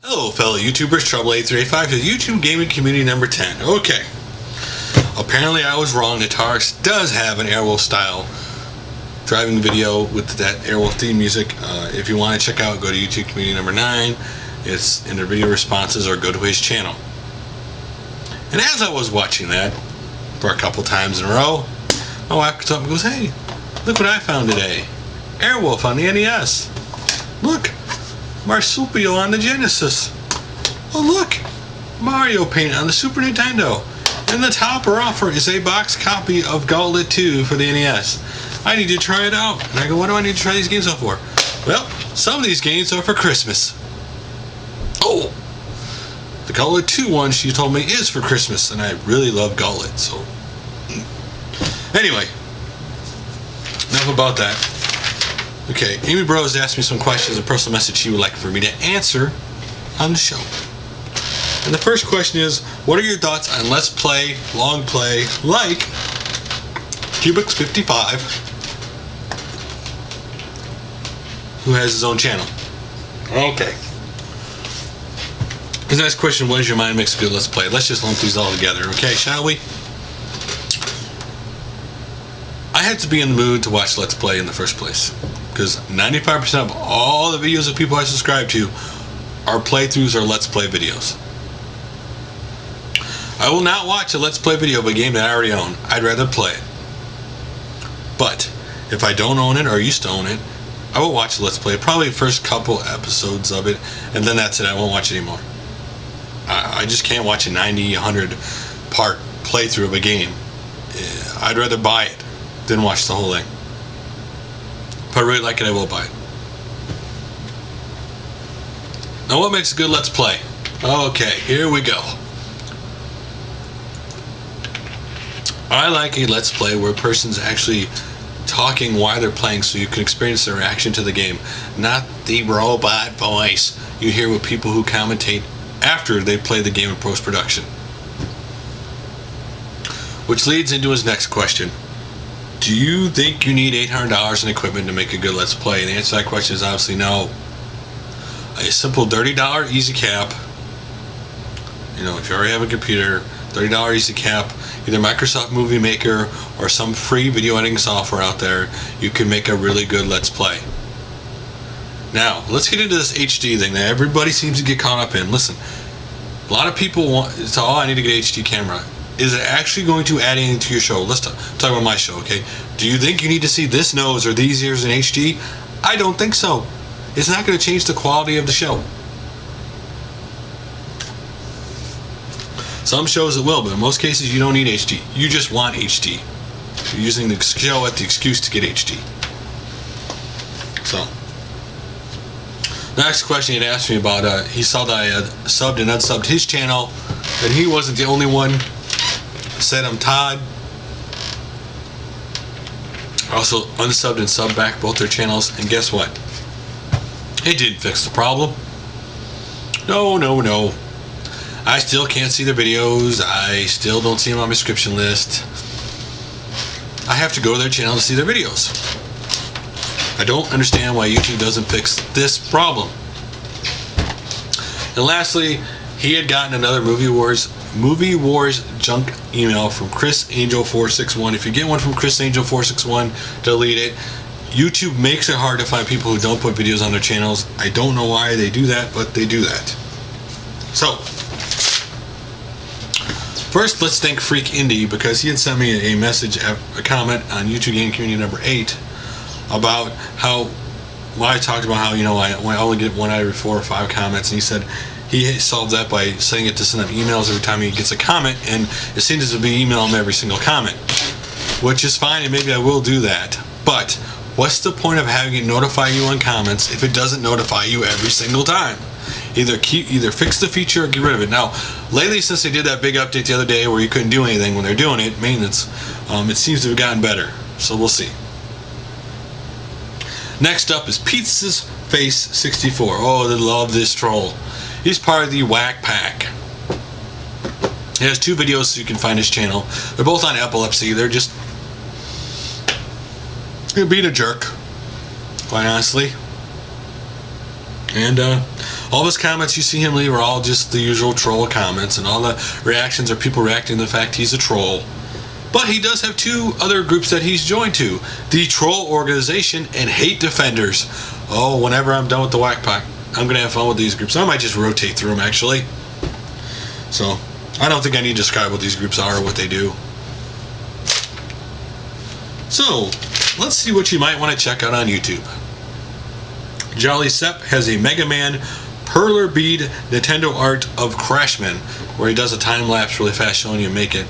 Hello fellow YouTubers, Trouble8385 to YouTube Gaming Community number 10. Okay. Apparently I was wrong. Narox does have an Airwolf style driving video with that Airwolf theme music. If you want to check out, go to YouTube Community number 9. It's in their video responses or go to his channel. And as I was watching that for a couple times in a row, my wife comes up and goes, "Hey, look what I found today. Airwolf on the NES. Look, Marsupio on the Genesis. Oh look, Mario Paint on the Super Nintendo. And the topper offer is a box copy of Gauntlet 2 for the NES. I need to try it out." And I go, "What do I need to try these games out for?" "Well, some of these games are for Christmas." Oh, the Gauntlet 2 one she told me is for Christmas, and I really love Gauntlet, so. Anyway, enough about that. Okay, Amisbro has asked me some questions, a personal message she would like for me to answer on the show. And the first question is, what are your thoughts on Let's Play, Long Play, like Cubix55, who has his own channel? Okay. His next question, what is your mind makes a good Let's Play? Let's just lump these all together, okay, shall we? I had to be in the mood to watch Let's Play in the first place, because 95% of all the videos of people I subscribe to are playthroughs or Let's Play videos. I will not watch a Let's Play video of a game that I already own. I'd rather play it. But if I don't own it or used to own it, I will watch a Let's Play, probably the first couple episodes of it, and then that's it. I won't watch it anymore. I just can't watch a 90, 100 part playthrough of a game. I'd rather buy it than watch the whole thing. If I really like it, I will buy it. Now, what makes a good Let's Play? Okay, here we go. I like a Let's Play where a person's actually talking while they're playing, so you can experience their reaction to the game, not the robot voice you hear with people who commentate after they play the game in post-production. Which leads into his next question. Do you think you need $800 in equipment to make a good Let's Play? And the answer to that question is obviously no. A simple $30 easy cap, you know, if you already have a computer, $30 easy cap, either Microsoft Movie Maker or some free video editing software out there, you can make a really good Let's Play. Now, let's get into this HD thing that everybody seems to get caught up in. Listen, a lot of people want, so, "Oh, I need to get an HD camera." Is it actually going to add anything to your show? Let's talk about my show, okay? Do you think you need to see this nose or these ears in HD? I don't think so. It's not going to change the quality of the show. Some shows it will, but in most cases you don't need HD. You just want HD. You're using the show as the excuse to get HD. So, next question he had asked me about, he saw that I had subbed and unsubbed his channel, and he wasn't the only one. Sandamtod also unsubbed and subbed back both their channels, and guess what? It didn't fix the problem. No. I still can't see their videos. I still don't see them on my subscription list. I have to go to their channel to see their videos. I don't understand why YouTube doesn't fix this problem. And lastly, he had gotten another Movie Wars junk email from ChrisAngel461. If you get one from ChrisAngel461, delete it. YouTube makes it hard to find people who don't put videos on their channels. I don't know why they do that, but they do that. So, first let's thank Freak Indie, because he had sent me a message, a comment on YouTube Gaming Community number 8 about how, well, I talked about how, you know, I only get one out of every 4 or 5 comments, and he said he solved that by setting it to send him emails every time he gets a comment, and it seems to be email him every single comment, which is fine, and maybe I will do that. But what's the point of having it notify you on comments if it doesn't notify you every single time? Either fix the feature or get rid of it. Now, lately, since they did that big update the other day where you couldn't do anything when they're doing it, maintenance, it seems to have gotten better. So we'll see. Next up is Pizza's Face 64. Oh, they love this troll. He's part of the Whack Pack. He has 2 videos so you can find his channel. They're both on epilepsy. They're just being a jerk, quite honestly. And All of his comments you see him leave are all just the usual troll comments, and all the reactions are people reacting to the fact he's a troll. But he does have two other groups that he's joined to: the Troll Organization and Hate Defenders. Oh, whenever I'm done with the Whack Pack, I'm going to have fun with these groups. I might just rotate through them, actually. So, I don't think I need to describe what these groups are or what they do. So, let's see what you might want to check out on YouTube. Jollysepp has a Megaman Perler Bead Nintendo art of Crashman, where he does a time lapse really fast showing you make it.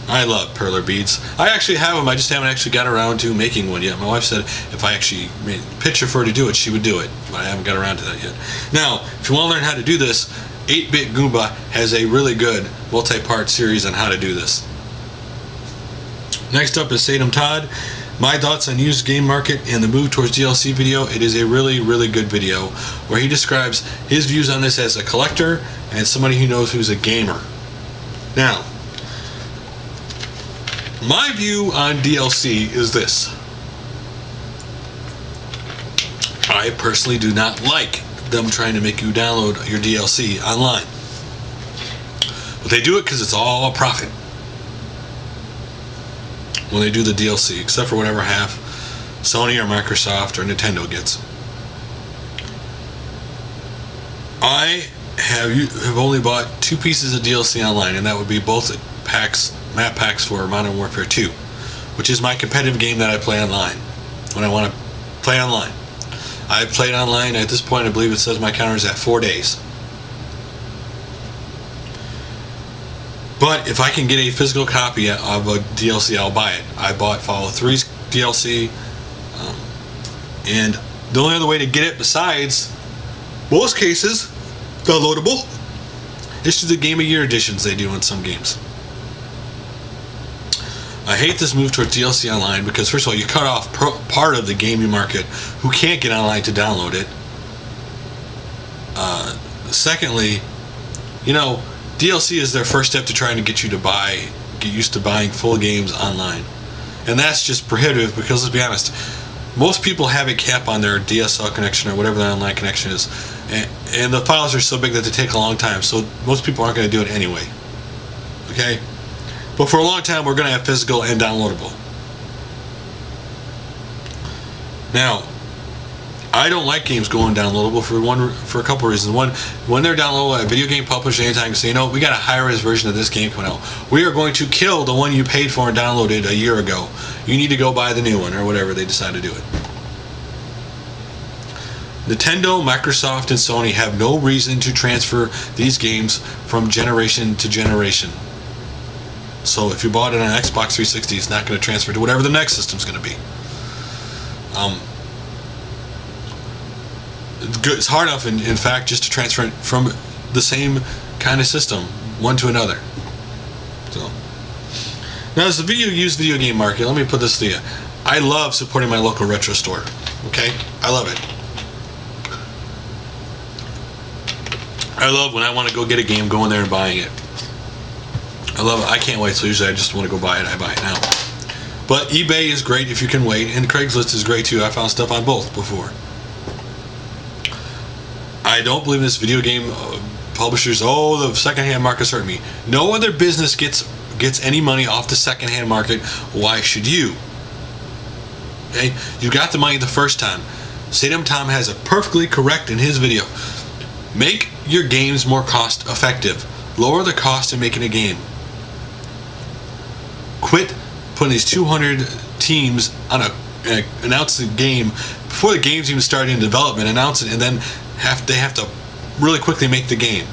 I love Perler beads. I actually have them, I just haven't actually got around to making one yet. My wife said if I actually made a picture for her to do it, she would do it, but I haven't got around to that yet. Now, if you want to learn how to do this, 8-Bit Goomba has a really good multi-part series on how to do this. Next up is Sandamtod. My thoughts on used game market and the move towards DLC video. It is a really, really good video where he describes his views on this as a collector and somebody who knows who's a gamer. Now, my view on DLC is this. I personally do not like them trying to make you download your DLC online. But they do it because it's all a profit when they do the DLC, except for whatever half Sony or Microsoft or Nintendo gets. I have only bought 2 pieces of DLC online, and that would be both map packs for Modern Warfare 2, which is my competitive game that I play online when I want to play online. I've played online at this point. I believe it says my counter is at 4 days. But if I can get a physical copy of a DLC, I'll buy it. I bought Fallout 3's DLC, and the only other way to get it, besides most cases downloadable, is through the Game of Year editions they do in some games. I hate this move towards DLC online because, first of all, you cut off part of the gaming market who can't get online to download it. Secondly, DLC is their first step to trying to get you to get used to buying full games online. And that's just prohibitive because, let's be honest, most people have a cap on their DSL connection or whatever their online connection is. And the files are so big that they take a long time, so most people aren't going to do it anyway. Okay? But for a long time, we're going to have physical and downloadable. Now, I don't like games going downloadable for a couple of reasons. One, when they're downloadable, a video game publisher anytime can say, we got a high-res version of this game coming out. We are going to kill the one you paid for and downloaded a year ago. You need to go buy the new one, or whatever they decide to do it. Nintendo, Microsoft, and Sony have no reason to transfer these games from generation to generation. So if you bought it on Xbox 360, it's not going to transfer to whatever the next system's going to be. It's hard enough, in fact, just to transfer it from the same kind of system, one to another. So, now as the used video game market, let me put this to you. I love supporting my local retro store. Okay? I love it. I love when I want to go get a game, going there and buying it. I love it. I can't wait, so usually I just want to go buy it. I buy it now. But eBay is great if you can wait, and Craigslist is great too. I found stuff on both before. I don't believe this video game publishers, the secondhand market's hurt me. No other business gets any money off the secondhand market. Why should you? Okay? You got the money the first time. Sandamtod has it perfectly correct in his video. Make your games more cost effective. Lower the cost of making a game. Quit putting these 200 teams on announce the game before the game's even started in development, announce it, and then they have to really quickly make the game.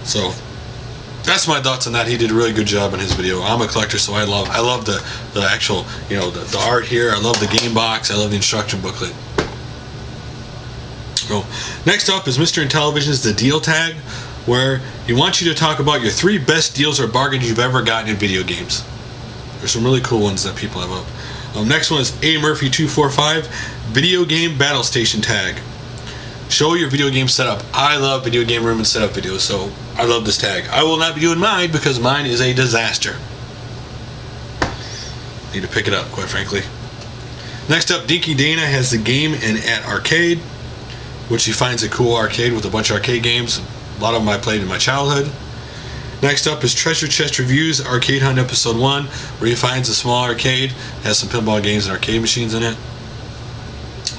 So that's my thoughts on that. He did a really good job in his video. I'm a collector, so I love the actual, the art here. I love the game box. I love the instruction booklet. So next up is Mr. Intellivision's The Deal Tag, where he wants you to talk about your 3 best deals or bargains you've ever gotten in video games. There's some really cool ones that people have up. Next one is A Murphy 245 Video Game Battlestation Tag. Show your video game setup. I love video game room and setup videos, so I love this tag. I will not be doing mine because mine is a disaster. Need to pick it up, quite frankly. Next up, DinkyDana has the Game and at Arcade, which he finds a cool arcade with a bunch of arcade games. A lot of them I played in my childhood. Next up is TreasureChestReviews Arcade Hunt Episode 1, where he finds a small arcade, has some pinball games and arcade machines in it.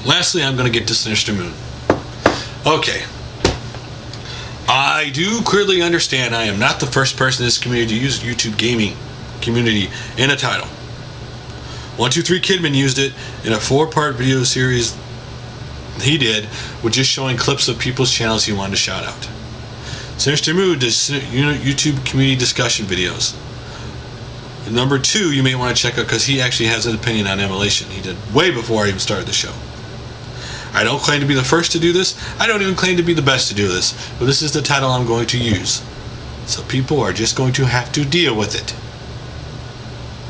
Lastly, I'm going to get to Sinistermoon. Okay. I do clearly understand I am not the first person in this community to use YouTube gaming community in a title. 123 Kidman used it in a 4-part video series he did with just showing clips of people's channels he wanted to shout out. Sinistermoon does YouTube community discussion videos. Number 2 you may want to check out because he actually has an opinion on Emulation. He did way before I even started the show. I don't claim to be the first to do this. I don't even claim to be the best to do this. But this is the title I'm going to use. So people are just going to have to deal with it.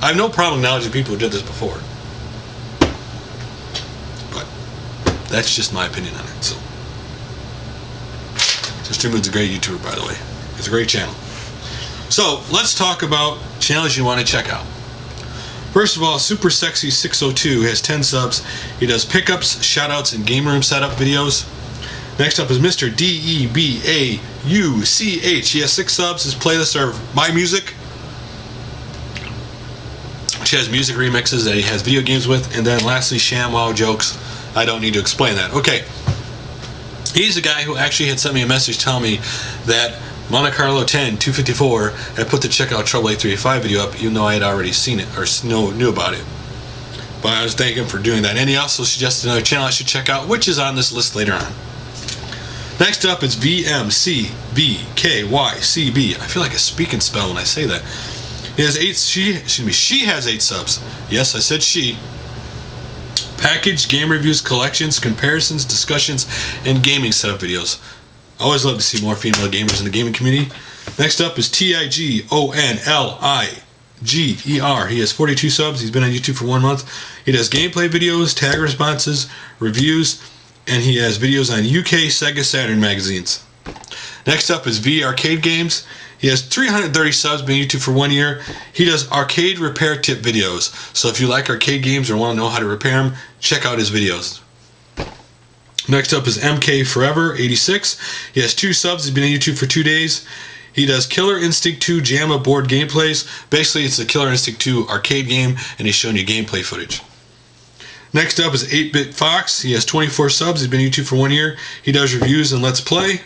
I have no problem acknowledging people who did this before. But that's just my opinion on it. So Sinistermoon's a great YouTuber, by the way. It's a great channel. So let's talk about channels you want to check out. First of all, Super Sexy 602 has 10 subs. He does pickups, shoutouts, and game room setup videos. Next up is Mr. DEBAUCH. He has 6 subs. His playlists are My Music, which has music remixes that he has video games with. And then lastly, ShamWow Jokes. I don't need to explain that. Okay. He's the guy who actually had sent me a message telling me that Monte Carlo 10 254 had put the Check Out Trouble 8385 video up, even though I had already seen it or knew about it. But I was thanking him for doing that. And he also suggested another channel I should check out, which is on this list later on. Next up is VMCBKYCB. I feel like a speak and spell when I say that. He has she has 8 subs. Yes, I said she. Package, game reviews, collections, comparisons, discussions, and gaming setup videos. I always love to see more female gamers in the gaming community. Next up is TIGONLIGER. He has 42 subs. He's been on YouTube for 1 month. He does gameplay videos, tag responses, reviews, and he has videos on UK Sega Saturn magazines. Next up is V Arcade Games. He has 330 subs, been on YouTube for 1 year. He does arcade repair tip videos. So if you like arcade games or want to know how to repair them, check out his videos. Next up is MK Forever 86. He has 2 subs. He's been on YouTube for 2 days. He does Killer Instinct 2 JAMA board gameplays. Basically, it's the Killer Instinct 2 arcade game, and he's showing you gameplay footage. Next up is 8-Bit Fox. He has 24 subs. He's been on YouTube for 1 year. He does reviews and Let's Play.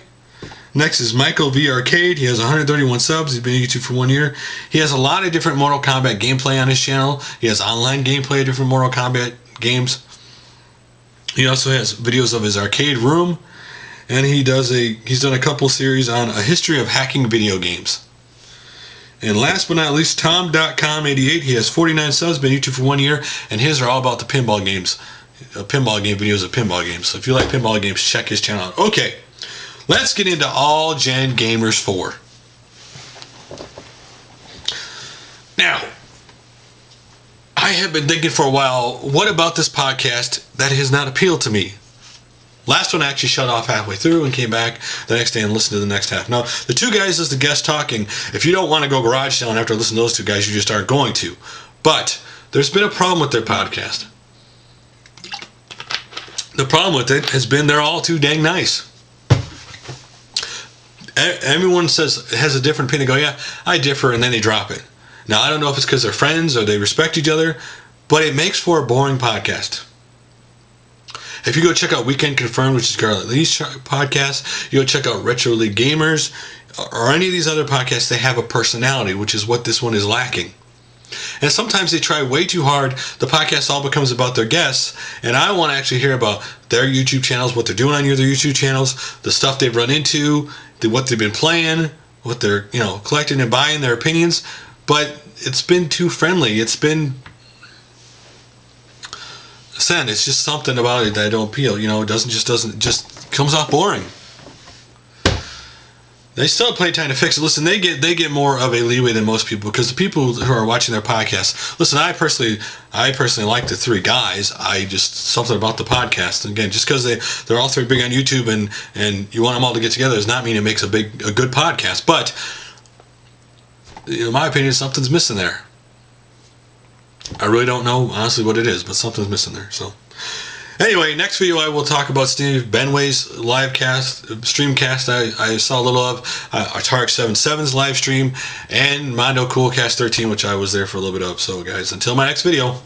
Next is Michael V Arcade. He has 131 subs. He's been on YouTube for 1 year. He has a lot of different Mortal Kombat gameplay on his channel. He has online gameplay of different Mortal Kombat games. He also has videos of his arcade room, and he's done a couple series on a history of hacking video games. And last but not least, Tom.com88. He has 49 subs. Been on YouTube for 1 year, and his are all about the pinball games, pinball game videos of pinball games. So if you like pinball games, check his channel out. Okay. Let's get into All Gen Gamers 4. Now, I have been thinking for a while, what about this podcast that has not appealed to me? Last one I actually shut off halfway through and came back the next day and listened to the next half. Now, the 2 guys as the guest talking, if you don't want to go garage selling after listening to those 2 guys, you just aren't going to. But there's been a problem with their podcast. The problem with it has been they're all too dang nice. Everyone has a different opinion. They go, yeah, I differ, and then they drop it. Now, I don't know if it's because they're friends or they respect each other, but it makes for a boring podcast. If you go check out Weekend Confirmed, which is Scarlett Lee's podcast, you go check out Retro League Gamers, or any of these other podcasts, they have a personality, which is what this one is lacking. And sometimes they try way too hard. The podcast all becomes about their guests, and I want to actually hear about their YouTube channels, what they're doing on their YouTube channels, the stuff they've run into, what they've been playing, what they're collecting and buying, their opinions. But it's been too friendly. It's been it's just something about it that I don't appeal. It just comes off boring. They still have plenty of time to fix it. Listen, they get more of a leeway than most people, because the people who are watching their podcasts. Listen, I personally like the 3 guys. Something about the podcast. And again, just because they're all 3 big on YouTube and you want them all to get together does not mean it makes a good podcast. But in my opinion, something's missing there. I really don't know honestly what it is, but something's missing there. So anyway, next video I will talk about Steve Benway's live cast, streamcast I saw a little of, Ataric 77's live stream, and Mondo Coolcast 13, which I was there for a little bit of. So guys, until my next video,